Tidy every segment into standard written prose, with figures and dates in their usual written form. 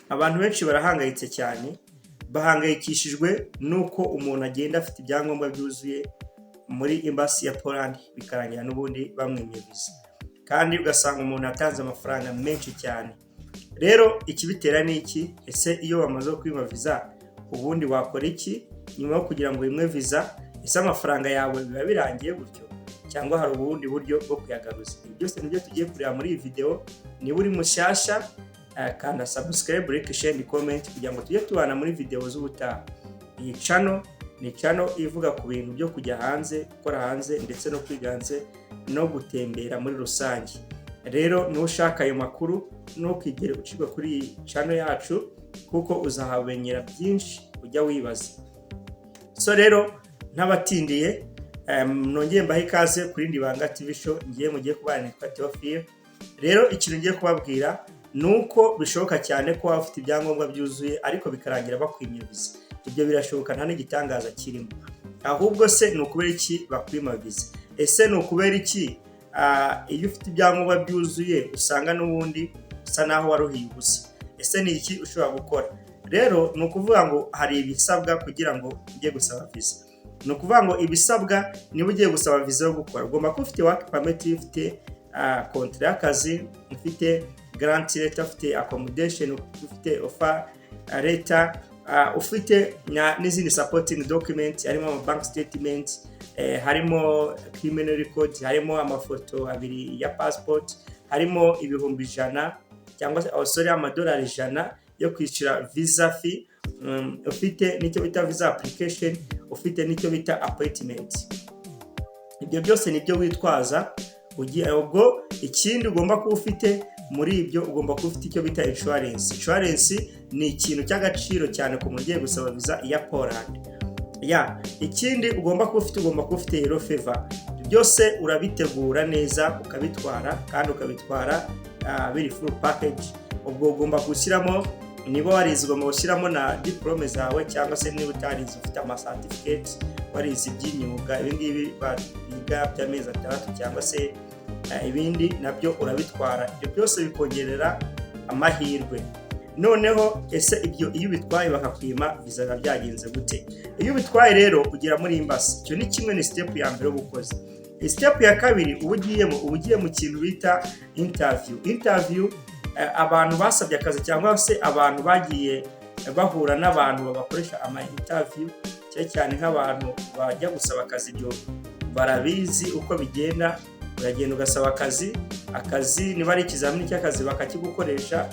abantu benshi barahangayitse cyane, bahangayikishijwe nuko umuntu agenda afite ibyangombwa byuzuye muri embassy ya Poland bikarangira n'ubundi bamwimye visa, kandi ugasanga umuntu atanze amafaranga menshi cyane. Rero ikibitera ni iki? Ese iyo bamaze kwima visa ubundi wakora iki nyuma yo kugira ngo imwe visa? Ese amafaranga yawe biba birangiye gutyo cyangwa hari ubundi buryo bwo kuyagaruza? Byose nibyo tugiye kureba muri iyi video. Niba uri mushyashya kanda subscribe, like, share, comment kugira ngo tujye tubana muri video z'ubutaha. Iyi channel ni channel ivuga ku bintu byo kujya hanze, gukora hanze ndetse no kwiganze no gutembera muri rusange. Rero nushaka ayo makuru ntukigere ucibwa kuri iyi channel yacu kuko uzahabenyera byinshi ujya wibaza. So rero ntabatindiye, nongeye mbahe ikaze kuri Ndibanga TV show. Mugiye kubana nitwa Theophile. Rero ikintu ngiye kubabwira nuko bishoboka cyane ko waba ufite ibyangombwa byuzuye ariko bikarangira bakwimye visa. Ibyo birashoboka, nta n'igitangaza kirimo. Ahubwo se ni ukubera iki bakwima visa? Ese ni ukubera iki iyo ufite ibyangombwa byuzuye usanga n'ubundi usa naho waruhiye ubusa? Ese ni iki ushobora gukora? Rero ni ukuvuga ngo hari ibisabwa kugira ngo ujye gusaba visa. Ni ukuvuga ngo ibisabwa niba ugiye gusaba visa yo gukora, ugomba kuba ufite work permit, ufite contract y'akazi, ufite guarantee letter, ufite accommodation, ufite offer letter, ufite n'izindi supporting documents, harimo bank statement, harimo criminal record, harimo amafoto abiri ya passport, harimo ibihumbi 100 cyangwa se amadolari 100 yo kwishyura visa fee, ufite n'icyo bita visa application, ufite n'icyo bita appointment. Ibyo byose nibyo witwaza ugiye. Ubwo ikindi ugomba kuba ufite muri ibyo, ugomba kuba ufite icyo bita insurance. Insurance ni ikintu cy'agaciro cyane ku muntu ugiye gusaba visa ya Poland. Ikindi ugomba kuba ufite yellow fever. Byose urabitegura neza ukabitwara, kandi ukabitwara biri full package. Ubwo ugomba gushyiramo, niba warize ugomba gushyiramo na diplome zawe, cyangwa se niba utarize ufite ama certificate, warize iby'imyuga, ibingibi biga by'amezi 3 cyangwa se ibindi nabyo urabitwara. Ibyo byose bikongerera amahirwe. Noneho ese ibyo iyo bitwaye bakakwima visa byagenze gute? Iyo bitwaye rero ugera muri embassy, cyo ni kimwe ni step ya mbere ubukoze. Step ya kabiri ubugiye mu kintu bita interview. Abantu basabye akazi cyangwa se abantu bagiye bahura n'abantu babakoresha ama interview, cyane nk'abantu bajya gusaba akazi, byo barabizi uko bigenda. Uragenda ugasaba akazi niba ari ikizamini cy'akazi bakakigukoresha,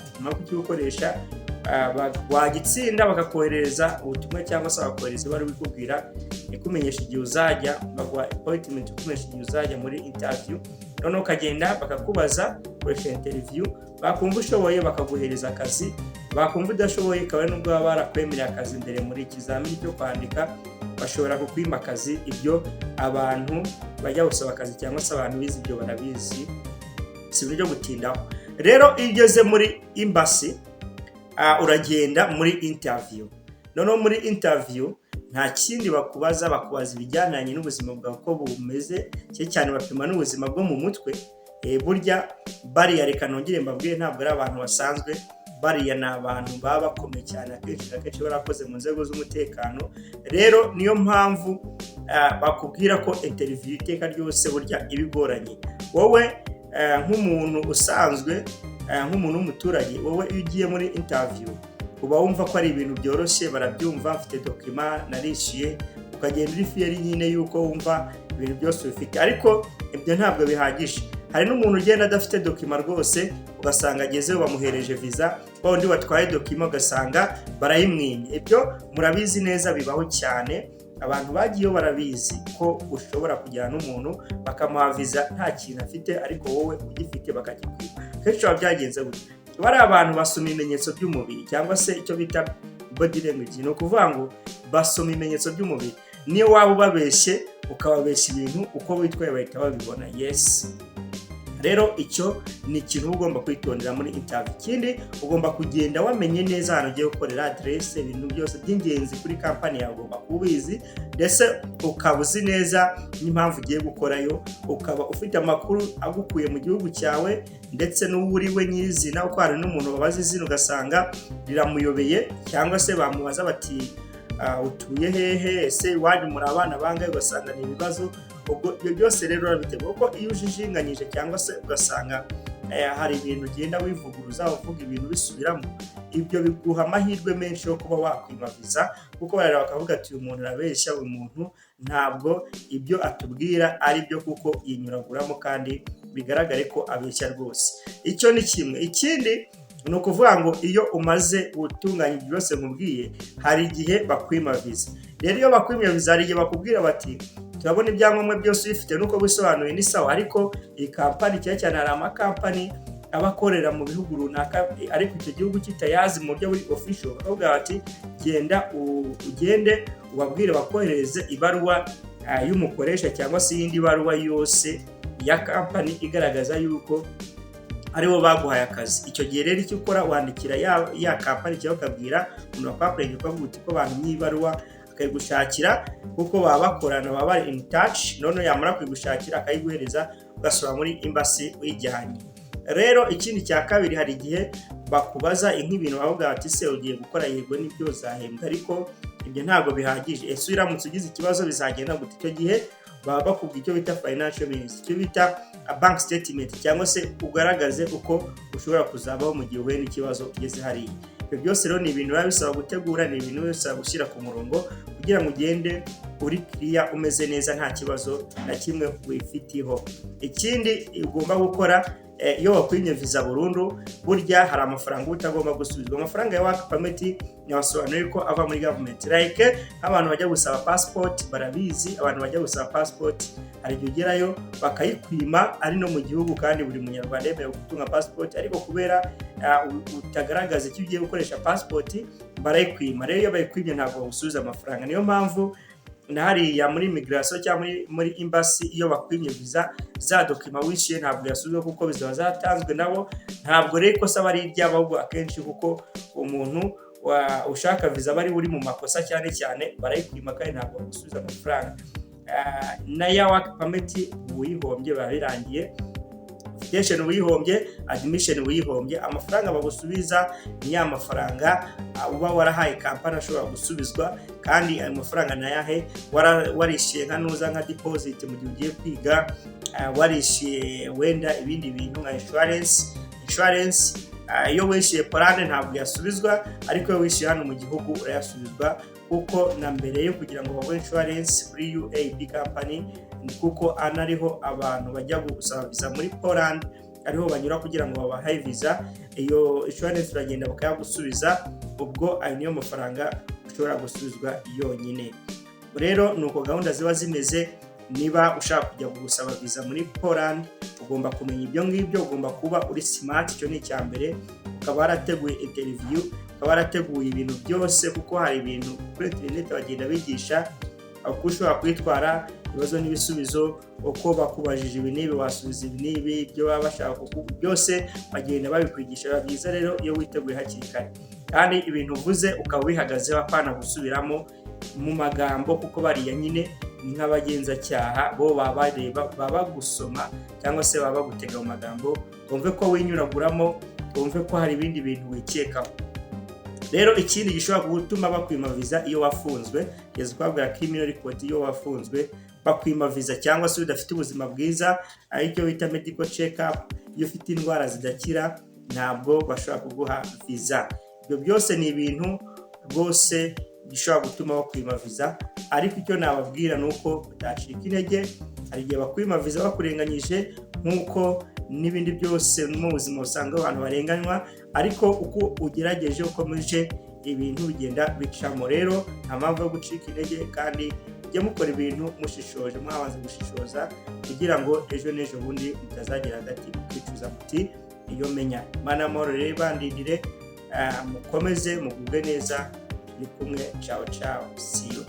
wagitsinda bakakohereza ubutumwa cyangwa se bakohereza bari bikubwira ikumenyesha igihe uzajya, bagwa appointment ukumenyesha igihe uzajya muri interview. Noneho ukagenda bakakubaza koresha interview, bakumva ushoboye bakaguhereza akazi, bakumva udashoboye kabone nubwo baba barakwemereye akazi mbere muri ikizamini cyo kwandika, bashobora kukwima akazi. Ibyo abantu bajya gusaba akazi cyangwa se abantu bize ibyo barabizi, si byo gutindaho. Rero iyo ugeze muri embassy uragenda muri interview. Noneho muri interview nta kindi bakubaza ibijyananye n'ubuzima bwawe uko bumeze, cyane bapima n'ubuzima bwo mu mutwe. Burya bariya, reka nongere mbabwire, ntabwo ari abantu basanzwe. Bariya ni abantu baba bakomeye cyane, akenshi barakoze mu nzego z'umutekano. Rero niyo mpamvu bakubwira ko interview iteka ryose burya ibigoranye. Wowe nk'umuntu usanzwe, nk'umuntu w'umuturage, wowe iyo ugiye muri interview uba wumva ko ari ibintu byoroshye, barabyumva, mfite document narishyuye, ukagenda uri fieri nyine yuko wumva ibintu byose ufite. Ariko ibyo ntabwo bihagije. Hari n'umuntu ugenda adafite document rwose, ugasanga agezeho bamuhereje visa, undi watwaye document ugasanga barayimwimye. Ibyo murabizi neza, bibaho cyane. Abantu bagiyeho barabizi ko ushobora kujyana n'umuntu bakamuha visa nta kintu afite, ariko wowe ugifite bakakikwima. Kenshi byagenze gutya. Bari abantu basoma ibimenyetso by'umubiri cyangwa se icyo bita body language. Ni ukuvuga ngo basoma ibimenyetso by'umubiri. Niyo waba ubabeshye ukababeshya ibintu uko witwaye bahita babibona. rero icyo ni ikintu ugomba kwitondera muri interview. Ikindi ugomba kugenda wamenye neza ahantu ugiye gukorera, adresse, ibintu byose by'ingenzi kuri company yawe ugomba kubizi, ndetse ukaba uzi neza n'impamvu ugiye gukorayo, ukaba ufite amakuru agukuye mu gihugu cyawe ndetse n'uwuriwe nyirizina, uko hari n'umuntu babaza izina ugasanga riramuyobeye, cyangwa se bamubaza bati utuye hehe, ese iwanyu muri abana bangahe, ugasanga ni ibibazo. Ubwo ibyo byose rero urabiteguye, kuko iyo ujijinganyije cyangwa se ugasanga hari ibintu ugenda wivuguruza uvuga ibintu bisubiramo, ibyo biguha amahirwe menshi yo kuba wakwima viza, kuko barareba bakavuga ati uyu muntu arabeshya, uyu muntu ntabwo ibyo atubwira ari byo, kuko yinyuraguramo kandi bigaragare ko abeshya rwose. Icyo ni kimwe. Ikindi ni ukuvuga ngo iyo umaze gutunganya ibyo byose nkubwiye, hari igihe bakwima viza. Rero iyo bakwimye viza, hari igihe bakubwira bati turabona ibyangombwa byose ubifite nuko bisobanuye ni sawa, ariko iyi kampani cyane hari amakampani aba akorera mu bihugu runaka ariko icyo gihugu kitayazi mu buryo buri official, bakavuga bati genda ugende ubabwire bakohereze ibaruwa y'umukoresha cyangwa se iyindi baruwa yose ya kampani igaragaza yuko aribo baguhaye akazi. Icyo gihe rero icyo ukora, wandikira ya kampani cyangwa ukabwira umuntu wapapuringi ukavuga uti ko bantumye ibaruwa, akayigushakira kuko baba bakorana, baba bari in touch, none yamara kuyigushakira akayiguhereza ugasura muri embassy uyijyanye. Rero ikindi cya kabiri, hari igihe bakubaza nk'ibintu bavuga bati se ugiye gukora, yego nibyo uzahembwa, ariko ibyo ntabwo bihagije, ese uramutse ugize ikibazo bizagenda gute? Icyo gihe baba bakubwira icyo bita financial means, icyo bita bank statement, cyangwa se ugaragaze uko ushobora kuzabaho mu gihe uhuye n'ikibazo ugeze hariya. Ibyo byose rero ni ibintu biba bisaba gutegura, ni ibintu bisaba gushyira ku murongo kugira ngo ugende uri clear, umeze neza, nta kibazo na kimwe wifitiho. Ikindi ugomba gukora, iyo wakwimye viza burundu, burya hari amafaranga utagomba gusubizwa. Amafaranga ya work permit nyabasobanuye ko ava muri government, like abantu bajya gusaba passport barabizi, abantu bajya gusaba passport hari igihe ugerayo bakayikwima ari no mu gihugu, kandi buri munyarwanda yemerewe gutunga passport, ariko kubera utagaragaza icyo ugiye gukoresha passport barayikwima. Rero iyo bayikwimye ntabwo bagusubiza amafaranga. Niyo mpamvu na hariya muri immigration cyangwa muri embassy, iyo bakwimye viza, za document wishyuye ntabwo yasubizwa kuko bizaba zatanzwe nabo. Ntabwo rero ikosa bari iryabo, ahubwo akenshi kuko umuntu ushaka viza bari uri mu makosa cyane barayikwima kandi ntabwo bagusubiza amafaranga. Na ya work permit uyihombye biba birangiye, invitation uyihombye, admission uyihombye, amafaranga bagusubiza ni ya mafaranga uba warahaye kampani ashobora gusubizwa, kandi ayo mafaranga nayahe warishyuye nka deposit mu gihe ugiye kwiga, warishyuye wenda ibindi bintu nka insurance. Iyo wishyuye Polande ntabwo yasubizwa, ariko iyo wishyuye hano mu gihugu urayasubizwa, kuko na mbere yo kugira ngo baguhe insurance kuri UAB company, kuko anariho abantu bajya gusaba viza muri Poland, ariho banyura kugira ngo babahe viza. Iyo insurance uragenda bakayagusubiza, ubwo ayo niyo mafaranga ushobora gusubizwa yonyine. Rero nuko gahunda ziba zimeze. Niba ushaka kujya gusaba viza muri Poland, ugomba kumenya ibyo ngibyo, ugomba kuba uri smart, icyo ni icya mbere, ukaba warateguye interview, ukaba warateguye ibintu byose, kuko hari ibintu kuri internet bagenda bigisha uko ushobora kwitwara, ibibazo n'ibisubizo, uko bakubajije ibi n'ibi wasubiza ibi n'ibi, ibyo baba bashaka byose bagenda babikwigisha. Biba byiza rero iyo witeguye hakiri kare, kandi ibintu uvuze ukaba ubihagazeho, apana gusubiramo mu magambo, kuko bariya nyine ni nk'abagenzacyaha, bo baba gusoma cyangwa se baba bagutega mu magambo, bumve ko winyuraguramo, bumve ko hari ibindi bintu wikekaho. Rero ikindi gishobora gutuma bakwima viza iyo wafunzwe, yeze kwabwira criminal record, iyo wafunzwe bakwima viza, cyangwa se udafite ubuzima bwiza, aricyo bita medical check up, iyo ufite indwara zidakira ntabwo bashobora kuguha viza. Ibyo byose ni ibintu rwose gishobora gutuma bakwima viza, ariko icyo nababwira nuko utacika intege. Hari igihe bakwima viza bakurenganyije, nkuko n'ibindi byose mu buzima usanga abantu barenganywa, ariko uko ugerageje ukomeje ibintu bigenda bicamo. Rero nta mpamvu yo gucika intege, kandi ujye mukora ibintu mushishoje, mwabanza gushishoza, kugira ngo ejo n'ejo bundi mutazagera hagati mukicuza muti iyo menya. Imana y'amahoro rero ibandindire, mukomeze mugubwe neza, ni kumwe. Ciao, see you.